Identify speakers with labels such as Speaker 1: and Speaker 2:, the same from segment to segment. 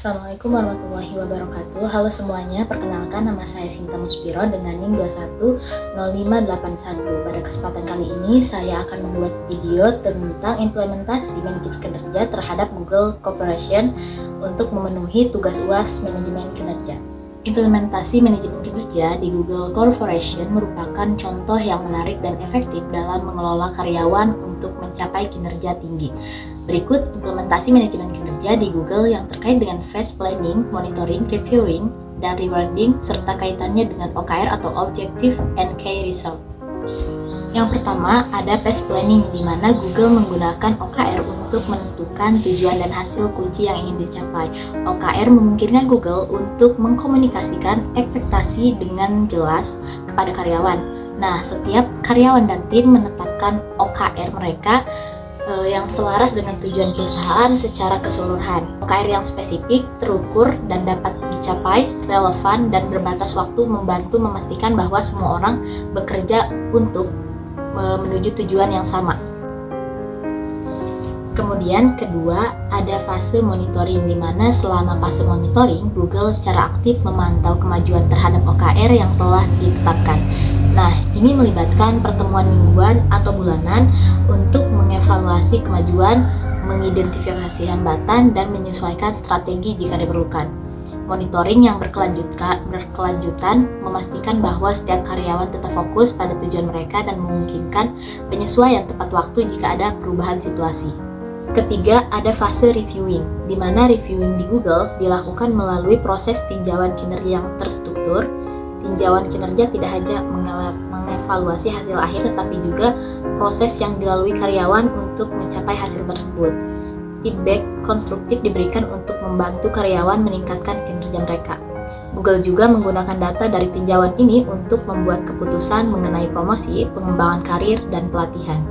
Speaker 1: Assalamualaikum warahmatullahi wabarakatuh. Halo semuanya, perkenalkan nama saya Sinta Muspiro dengan NIM 210581. Pada kesempatan kali ini saya akan membuat video tentang implementasi manajemen kinerja terhadap Google Corporation untuk memenuhi tugas UAS manajemen kinerja. Implementasi manajemen kinerja di Google Corporation merupakan contoh yang menarik dan efektif dalam mengelola karyawan untuk mencapai kinerja tinggi. Berikut implementasi manajemen kinerja di Google yang terkait dengan phase planning, monitoring, reviewing, dan rewarding, serta kaitannya dengan OKR atau Objective and Key Result. Yang pertama, ada phase planning, di mana Google menggunakan OKR untuk menentukan tujuan dan hasil kunci yang ingin dicapai. OKR memungkinkan Google untuk mengkomunikasikan ekspektasi dengan jelas kepada karyawan. Nah, setiap karyawan dan tim menetapkan OKR mereka yang selaras dengan tujuan perusahaan secara keseluruhan. OKR yang spesifik, terukur, dan dapat dicapai, relevan, dan berbatas waktu membantu memastikan bahwa semua orang bekerja untuk menuju tujuan yang sama. Kemudian kedua, ada fase monitoring, di mana selama fase monitoring, Google secara aktif memantau kemajuan terhadap OKR yang telah ditetapkan. Nah, ini melibatkan pertemuan mingguan atau bulanan untuk mengevaluasi kemajuan, mengidentifikasi hambatan, dan menyesuaikan strategi jika diperlukan. Monitoring yang berkelanjutan memastikan bahwa setiap karyawan tetap fokus pada tujuan mereka dan memungkinkan penyesuaian tepat waktu jika ada perubahan situasi. Ketiga, ada fase reviewing, di mana reviewing di Google dilakukan melalui proses tinjauan kinerja yang terstruktur. Tinjauan kinerja tidak hanya mengevaluasi hasil akhir, tetapi juga proses yang dilalui karyawan untuk mencapai hasil tersebut. Feedback konstruktif diberikan untuk membantu karyawan meningkatkan kinerja mereka. Google juga menggunakan data dari tinjauan ini untuk membuat keputusan mengenai promosi, pengembangan karir, dan pelatihan.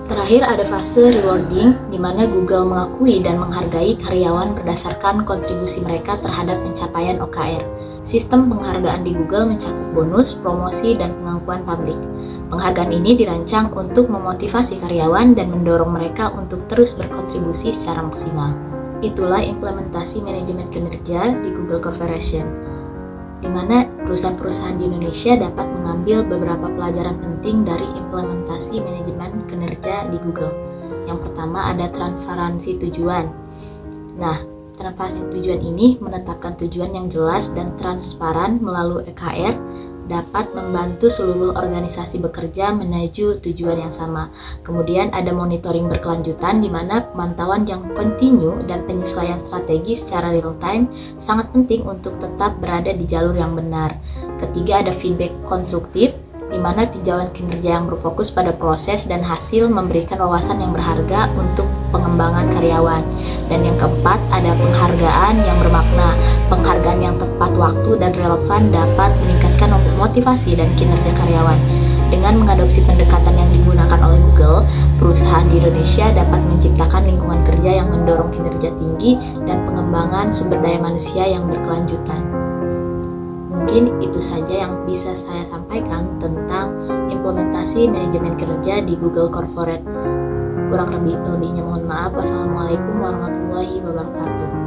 Speaker 1: Terakhir, ada fase rewarding, di mana Google mengakui dan menghargai karyawan berdasarkan kontribusi mereka terhadap pencapaian OKR. Sistem penghargaan di Google mencakup bonus, promosi, dan pengakuan publik. Penghargaan ini dirancang untuk memotivasi karyawan dan mendorong mereka untuk terus berkontribusi secara maksimal. Itulah implementasi manajemen kinerja di Google Corporation, di mana perusahaan-perusahaan di Indonesia dapat mengambil beberapa pelajaran penting dari implementasi manajemen kinerja di Google. Yang pertama, ada transparansi tujuan. Nah, transparansi tujuan ini menetapkan tujuan yang jelas dan transparan melalui OKR dapat membantu seluruh organisasi bekerja menuju tujuan yang sama. Kemudian ada monitoring berkelanjutan, di mana pemantauan yang kontinu dan penyesuaian strategi secara real time sangat penting untuk tetap berada di jalur yang benar. Ketiga, ada feedback konstruktif, di mana tinjauan kinerja yang berfokus pada proses dan hasil memberikan wawasan yang berharga untuk pengembangan karyawan. Dan yang keempat, ada penghargaan yang bermakna. Penghargaan yang tepat waktu dan relevan dapat meningkatkan motivasi dan kinerja karyawan. Dengan mengadopsi pendekatan yang digunakan oleh Google, perusahaan di Indonesia dapat menciptakan lingkungan kerja yang mendorong kinerja tinggi dan pengembangan sumber daya manusia yang berkelanjutan. Mungkin itu saja yang bisa saya sampaikan tentang implementasi manajemen kerja di Google Corporate. Kurang lebihnya mohon maaf. Wassalamualaikum warahmatullahi wabarakatuh.